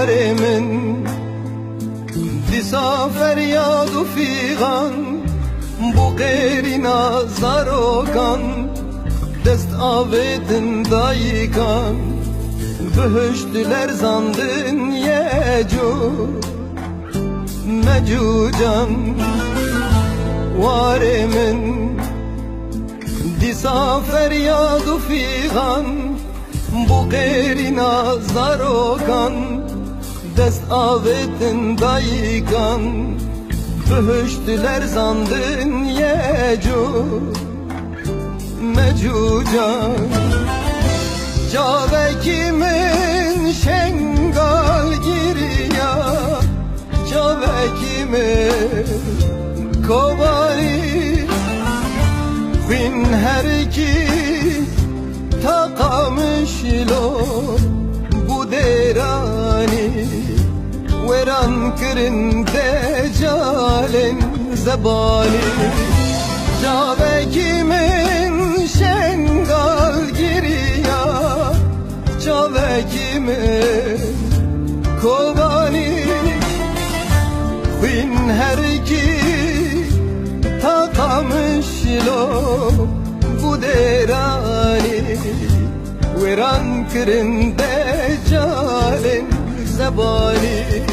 واره من دیسا فریاد و فیغان بو غیری نازاروکان dest avedin dayıkan Böhüştüler zandın yecu Mecucan Varemin Disa feryadu figan Bu gayri nazarokan Dest avedin dayıkan Böhüştüler zandın yecu Mecucan Cavekimin şengal giriya Cavekimin kovali Bin her iki takamışlo Bu derani Veran kırın decalen zebani Cavekimin şengal giriya Çavekime kovani Bin her iki takamışlo Bu derani Veran kırın decalen zebani